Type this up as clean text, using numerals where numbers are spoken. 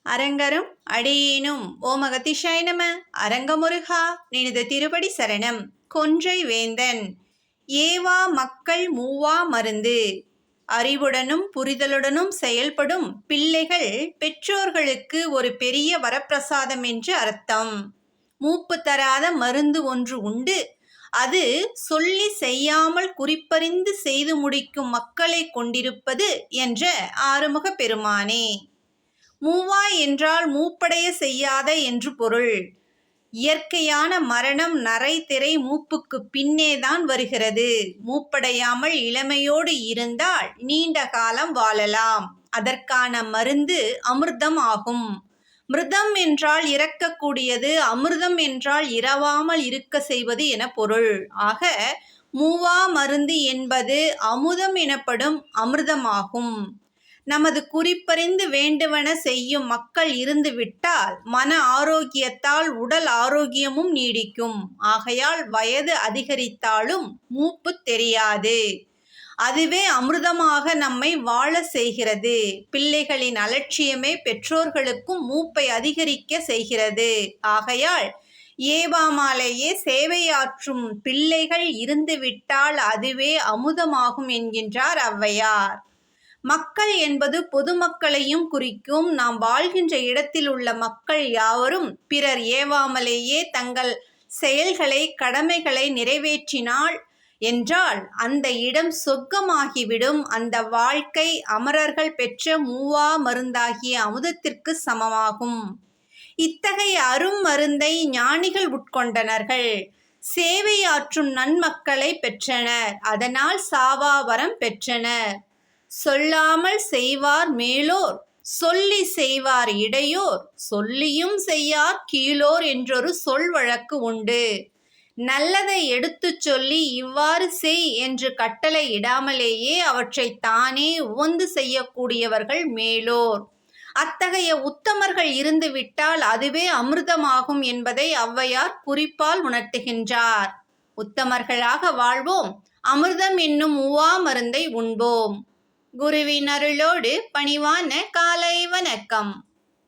அரங்கரும் அடியேனும் ஓம் அகத்திஷாய நம. அரங்கமுருகா நினது திருப்படி சரணம். கொன்றை வேந்தன் ஏவா மக்கள் மூவா மருந்து. அறிவுடனும் புரிதலுடனும் செயல்படும் பிள்ளைகள் பெற்றோர்களுக்கு ஒரு பெரிய வரப்பிரசாதம் என்று அர்த்தம். மூப்பு தராத மருந்து ஒன்று உண்டு. அது சொல்லி செய்யாமல் குறிப்பறிந்து செய்து முடிக்கும் மக்களை கொண்டிருப்பது என்ற ஆறுமுக பெருமானே. மூவா என்றால் மூப்படைய செய்யாத என்று பொருள். இயற்கையான மரணம் நரை திரை மூப்புக்கு பின்னேதான் வருகிறது. மூப்படையாமல் இளமையோடு இருந்தால் நீண்ட காலம் வாழலாம். அதற்கான மருந்து அமிர்தம் ஆகும். மிருதம் என்றால் இறக்கக்கூடியது, அமிர்தம் என்றால் இரவாமல் இருக்க செய்வது என பொருள். ஆக மூவா மருந்து என்பது அமுதம் எனப்படும் அமிர்தமாகும். நமது குறிப்பறிந்து வேண்டுவன செய்யும் மக்கள் இருந்து விட்டால் மன ஆரோக்கியத்தால் உடல் ஆரோக்கியமும் நீடிக்கும். ஆகையால் வயது அதிகரித்தாலும் மூப்பு தெரியாது. அதுவே அமிர்தமாக நம்மை வாழ செய்கிறது. பிள்ளைகளின் அலட்சியமே பெற்றோர்களுக்கும் மூப்பை அதிகரிக்க செய்கிறது. ஆகையால் ஏவாமாலேயே சேவையாற்றும் பிள்ளைகள் இருந்துவிட்டால் அதுவே அமுதமாகும் என்கின்றார் ஔவையார். மக்கள் என்பது பொதுமக்களையும் குறிக்கும். நாம் வாழ்கின்ற இடத்தில் உள்ள மக்கள் யாவரும் பிறர் ஏவாமலேயே தங்கள் செயல்களை கடமைகளை நிறைவேற்றினாள் என்றால் அந்த இடம் சொர்க்கமாகிவிடும். அந்த வாழ்க்கை அமரர்கள் பெற்ற மூவா மருந்தாகிய அமுதத்திற்கு சமமாகும். இத்தகைய அரும் மருந்தை ஞானிகள் உட்கொண்டனர்கள். சேவையாற்றும் நன்மக்களை பெற்றனர். அதனால் சாவாவரம் பெற்றனர். சொல்லாமல் செய்வார் மேலோர், சொல்லி செய்வார் இடையோர், சொல்லியும் செய்யார் கீழோர் என்றொரு சொல் வழக்கு உண்டு. நல்லதை எடுத்துச் சொல்லி இவ்வாறு செய் என்று கட்டளை இடாமலேயே அவற்றை தானே உவந்து செய்யக்கூடியவர்கள் மேலோர். அத்தகைய உத்தமர்கள் இருந்துவிட்டால் அதுவே அமிர்தமாகும் என்பதை ஔவையார் குறிப்பால் உணர்த்துகின்றார். உத்தமர்களாக வாழ்வோம். அமிர்தம் என்னும் மூவா மருந்தை உண்போம். குருவின் அருளோடு பணிவான காலை வணக்கம்.